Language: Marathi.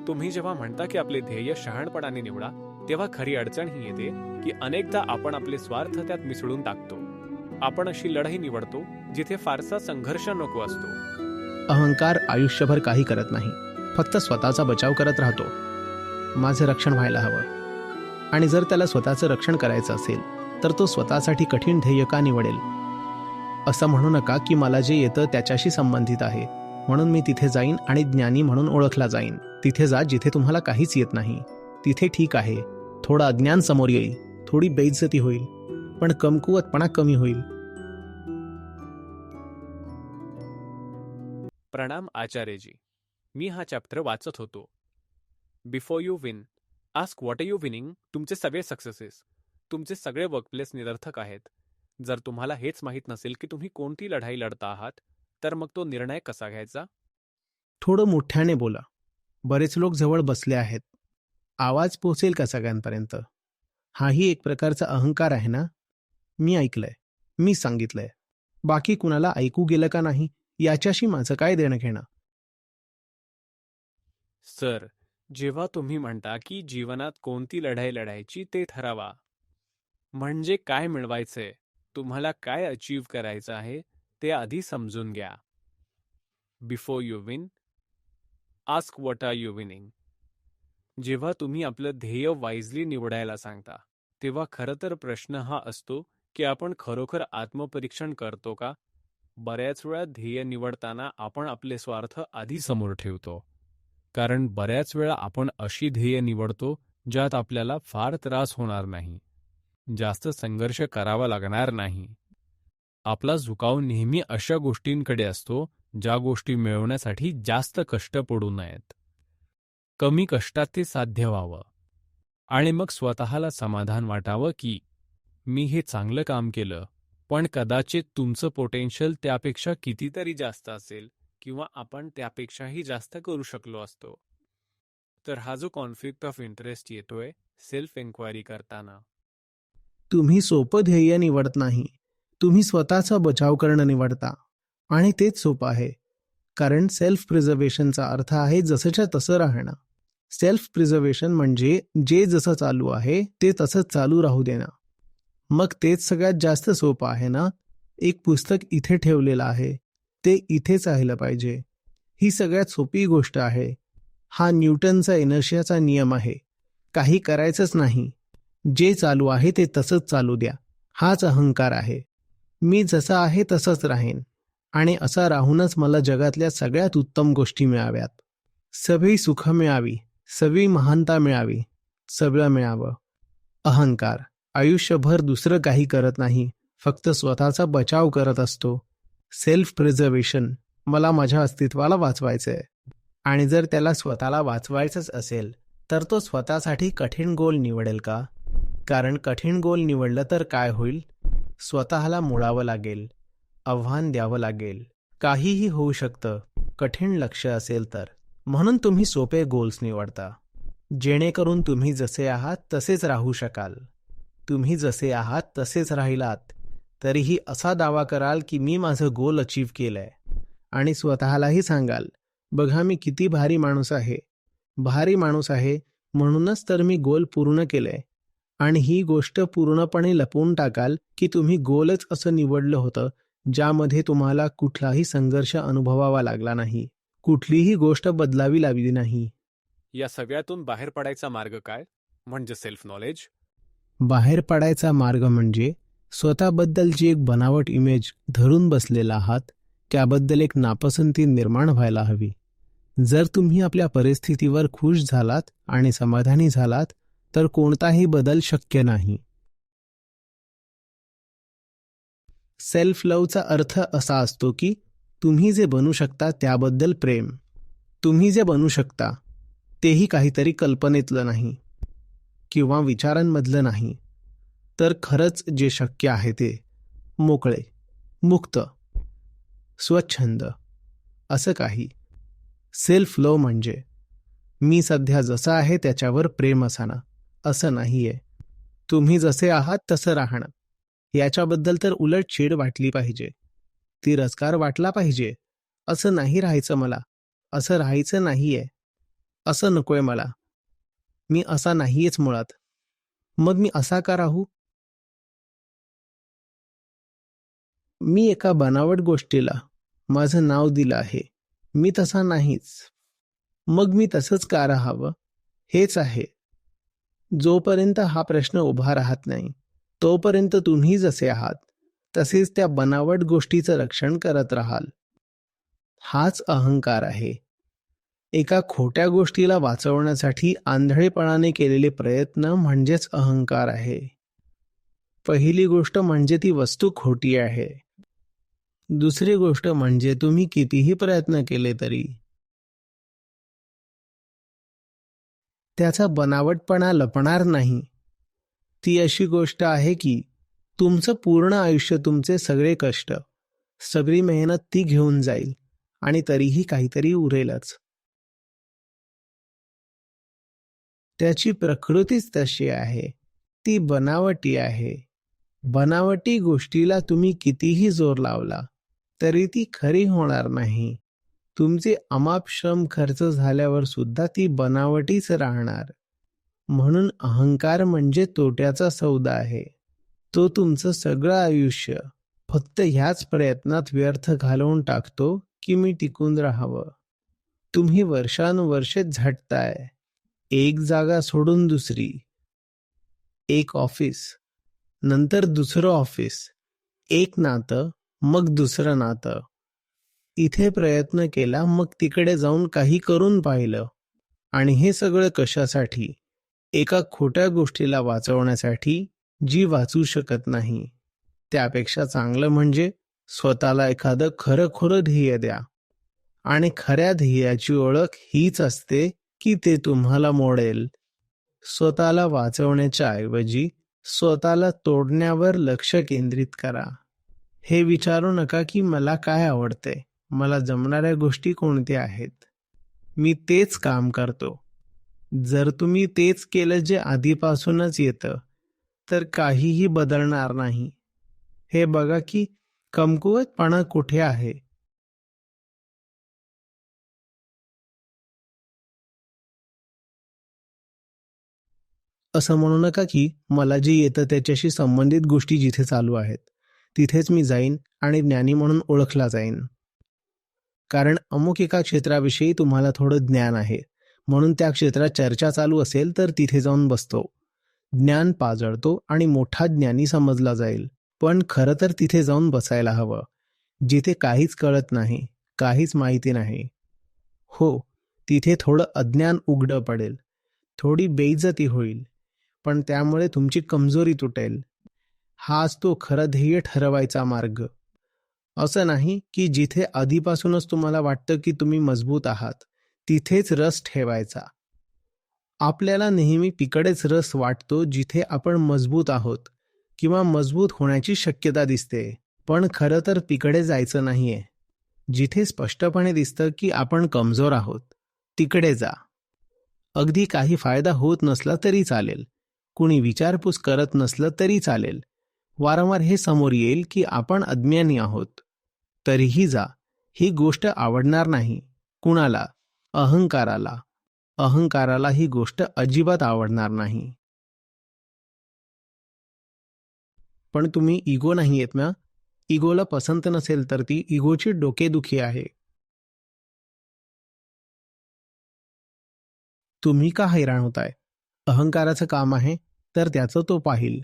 तुम्ही जेव्हा म्हणता की आपले ध्येय शहाणपणाने निवडा, तेव्हा खरी अडचण ही येते की अनेकदा आपण आपले स्वार्थ त्यात मिसळून टाकतो. आपण अशी लढाई निवडतो जिथे फारसा संघर्ष नको असतो. अहंकार आयुष्यभर काही करत नाही, फक्त स्वतःचा बचाव करत राहतो. माझं रक्षण व्हायला हवं. आणि जर त्याला स्वतःचं रक्षण करायचं असेल तर तो स्वतःसाठी कठीण ध्येय का निवडेल? असं म्हणू नका की मला जे येतं त्याच्याशी संबंधित आहे म्हणून मी तिथे जाईन आणि ज्ञानी म्हणून ओळखला जाईन. तिथे जा जिथे तुम्हाला काहीच येत नाही. तिथे ठीक आहे, थोडं अज्ञान समोर येईल, थोडी बेइज्जती होईल, पण कमकुवतपणा कमी होईल. प्रणाम आचार्यजी. मी हा चॅप्टर वाचत होतो. Before you win, ask what are you winning. तुमचे सगळे सक्सेसेस, तुमचे सगळे वर्कप्लेस निरर्थक आहेत. जर तुम्हाला हेच माहीत नसेल की तुम्ही कोणती लढाई लढता आहात, तर मग तो निर्णय कसा घ्यायचा? थोडं मोठ्याने बोला. बरेच लोक जवळ बसले आहेत. आवाज पोचेल का सगळ्यांपर्यंत? हाही एक प्रकारचा अहंकार आहे ना. मी ऐकलंय, मी सांगितलंय, बाकी कुणाला ऐकू गेलं का नाही याच्याशी माझं काय देणं घेणं? सर, जेव्हा तुम्ही म्हणता की जीवनात कोणती लढाई लढायची ते ठरवा, म्हणजे काय मिळवायचंय, तुम्हाला काय अचीव करायचं आहे ते आधी समजून घ्या. Before you win, ask what are you winning. जेव्हा तुम्ही आपलं ध्येय वाईजली निवडायला सांगता, तेव्हा खरं तर प्रश्न हा असतो की आपण खरोखर आत्मपरीक्षण करतो का? बऱ्याच वेळा ध्येय निवडताना आपण आपले स्वार्थ आधी समोर ठेवतो. कारण बऱ्याच वेळा आपण अशी ध्येय निवडतो ज्यात आपल्याला फार त्रास होणार नाही, जास्त संघर्ष करावा लागणार नाही. आपला झुकाव नेहमी अशा गोष्टींकडे असतो ज्या गोष्टी मिळवण्यासाठी जास्त कष्ट पडू नयेत. कमी कष्टात ते साध्य व्हावं आणि मग स्वतःला समाधान वाटावं की मी हे चांगलं काम केलं, पण कदाचित तुमचं पोटेन्शियल त्यापेक्षा कितीतरी जास्त असेल किंवा आपण त्यापेक्षाही जास्त करू शकलो असतो. तर हा जो कॉन्फ्लिक्ट ऑफ इंटरेस्ट येतोय सेल्फ एन्क्वायरी करताना, तुम्ही सोपं ध्येय निवडत नाही, तुम्ही स्वतःचा बचाव करणं निवडता. आणि तेच सोपं आहे, कारण सेल्फ प्रिझर्वेशनचा अर्थ आहे जसंच्या तसं राहणं. सेल्फ प्रिझर्वेशन म्हणजे जे जसं चालू आहे ते तसंच चालू राहू देणं. मग तेच सगळ्यात जास्त सोपं आहे ना. एक पुस्तक इथे ठेवलेलं आहे, ते इथेच राहिलं पाहिजे. ही सगळ्यात सोपी गोष्ट आहे. हा न्यूटनचा इनर्शियाचा नियम आहे. काही करायचंच नाही, जे चालू आहे ते तसंच चालू द्या. हाच अहंकार आहे. मी जसा आहे तसंच राहीन आणि असा राहूनच मला जगातल्या सगळ्यात उत्तम गोष्टी मिळाव्यात. सगळी सुख मिळावी, सगळी महानता मिळावी, सगळं मिळावं. अहंकार आयुष्यभर दुसरं काही करत नाही, फक्त स्वतःचा बचाव करत असतो. सेल्फ प्रिझर्वेशन, मला माझ्या अस्तित्वाला वाचवायचंय. आणि जर त्याला स्वतःला वाचवायचंच असेल तर तो स्वतःसाठी कठीण गोल निवडेल का? कारण कठीण गोल निवडलं तर काय होईल? स्वतःला मोडावं लागेल, आव्हान द्यावं लागेल. काहीही होऊ शकतं कठीण लक्ष्य असेल तर. म्हणून तुम्ही सोपे गोल्स निवडता, जेणेकरून तुम्ही जसे आहात तसेच राहू शकाल. तुम्ही जसे आहात तसेच राहिलात तरीही असा दावा कराल की मी माझं गोल अचीव केलंय. आणि स्वतःलाही सांगाल, बघा मी किती भारी माणूस आहे. भारी माणूस आहे म्हणूनच तर मी गोल पूर्ण केलंय. आणि ही गोष्ट पूर्णपणे लपवून टाकाल की तुम्ही गोलच असं निवडलं होतं ज्यामध्ये तुम्हाला कुठलाही संघर्ष अनुभवावा लागला नाही, कुठलीही गोष्ट बदलावी लागली नाही. या सगळ्यातून बाहेर पडायचा मार्ग काय? म्हणजे सेल्फ नॉलेज. बाहेर पडायचा मार्ग म्हणजे स्वतःबद्दलची एक बनावट इमेज धरून बसलेला आहात, त्याबद्दल एक नापसंती निर्माण व्हायला हवी. जर तुम्ही आपल्या परिस्थितीवर खुश झालात आणि समाधानी झालात तर कोणताही बदल शक्य नाही. सेल्फ लव्हचा अर्थ असा असतो की तुम्ही जे बनू शकता त्याबद्दल प्रेम. तुम्ही जे बनू शकता तेही काहीतरी कल्पनेतलं नाही किंवा विचारांमधलं नाही, तर खरंच जे शक्य आहे ते मोकळे, मुक्त, स्वच्छंद असं काही. सेल्फ लव्ह म्हणजे मी सध्या जसं आहे त्याच्यावर प्रेम असणं असं नाहीये. तुम्ही जसे आहात तसं राहणं. याच्याबद्दल तर उलट चीड वाटली पाहिजे, तिरस्कार वाटला पाहिजे. असं नाही राहायचं मला, असं राहायचं नाहीये. असं नकोय मला. मी असा नाहीयेच मुळात. मग मी असा का राहू? मी एका बनावट गोष्टीला माझं नाव दिलं आहे. मी तसा नाहीच. मग मी तसंच का राहावं? हेच आहे. जोपर्यंत हा प्रश्न उभा राहत नाही, तोपर्यंत तुम्ही जसे आहात, तसेच त्या बनावट गोष्टीचं रक्षण करत राहाल. हाच अहंकार आहे. एका खोट्या गोष्टीला वाचवण्यासाठी आंधळेपणाने केलेले प्रयत्न म्हणजेच अहंकार आहे. पहिली गोष्ट म्हणजे ती वस्तू खोटी आहे. दुसरी गोष्ट म्हणजे तुम्ही कितीही प्रयत्न केले तरी त्याचा बनावटपणा लपणार नाही. ती अशी गोष्ट आहे की तुमचं पूर्ण आयुष्य, तुमचे सगळे कष्ट, सगळी मेहनत ती घेऊन जाईल आणि तरीही काहीतरी उरेलच. त्याची प्रकृतीच तशी आहे. ती बनावटी आहे. बनावटी गोष्टीला तुम्ही कितीही जोर लावला तरी ती खरी होणार नाही. तुमचे अमाप श्रम खर्च झाल्यावर सुद्धा ती बनावटीच राहणार. म्हणून अहंकार म्हणजे तोट्याचा सौदा आहे. तो तुमचं सगळं आयुष्य फक्त ह्याच प्रयत्नात व्यर्थ घालवून टाकतो की मी टिकून राहावं. तुम्ही वर्षानुवर्षे झटताय. एक जागा सोडून दुसरी, एक ऑफिस, नंतर दुसरं ऑफिस, एक नातं, मग दुसरं नातं. इथे प्रयत्न केला, मग तिकडे जाऊन काही करून पाहिलं. आणि हे सगळं कशासाठी? एका खोट्या गोष्टीला वाचवण्यासाठी जी वाचू शकत नाही. त्यापेक्षा चांगलं म्हणजे स्वतःला एखादं खरं ध्येय द्या. आणि खऱ्या ध्येयाची ओळख हीच असते की ते तुम्हाला मोडेल. स्वतःला वाचवण्याच्या ऐवजी स्वतःला तोडण्यावर लक्ष केंद्रित करा. हे विचारू नका की मला काय आवडते, मला जमणाऱ्या गोष्टी कोणत्या आहेत, मी तेच काम करतो. जर तुम्ही तेच केलं जे आधीपासूनच येतं, तर काहीही बदलणार नाही. हे बघा की कमकुवतपणा कुठे आहे. असं म्हणू नका की मला जे येतं त्याच्याशी संबंधित गोष्टी जिथे चालू आहेत तिथेच मी जाईन आणि ज्ञानी म्हणून ओळखला जाईन. कारण अमुक एका क्षेत्राविषयी तुम्हाला थोडं ज्ञान आहे, म्हणून त्या क्षेत्रात चर्चा चालू असेल तर तिथे जाऊन बसतो, ज्ञान पाजळतो आणि मोठा ज्ञानी समजला जाईल. पण खरं तर तिथे जाऊन बसायला हवं, जिथे काहीच कळत नाही, काहीच माहिती नाही. हो, तिथे थोडं अज्ञान उघडं पडेल, थोडी बेइज्जती होईल, पण त्यामुळे तुमची कमजोरी तुटेल. हाच तो खरं ध्येय ठरवायचा मार्ग. असं नाही की जिथे आधीपासूनच तुम्हाला वाटतं की तुम्ही मजबूत आहात, तिथेच रस ठेवायचा. आपल्याला नेहमी तिकडेच रस वाटतो जिथे आपण मजबूत आहोत किंवा मजबूत होण्याची शक्यता दिसते. पण खरं तर तिकडे जायचं नाहीये. जिथे स्पष्टपणे दिसतं की आपण कमजोर आहोत, तिकडे जा. अगदी काही फायदा होत नसला तरी चालेल, कुणी विचारपूस करत नसलं तरी चालेल, वारंवार हे समोर येईल की आपण अज्ञानी आहोत, तरीही जा. ही गोष्ट आवडणार नाही कुणाला? अहंकाराला. अहंकाराला ही गोष्ट अजिबात आवडणार नाही. पण तुम्ही इगो नाही आहेत ना? इगोला पसंत नसेल तर ती इगोची डोकेदुखी आहे. तुम्ही का हैराण होताय? अहंकाराचं काम आहे तर त्याचं तो पाहील.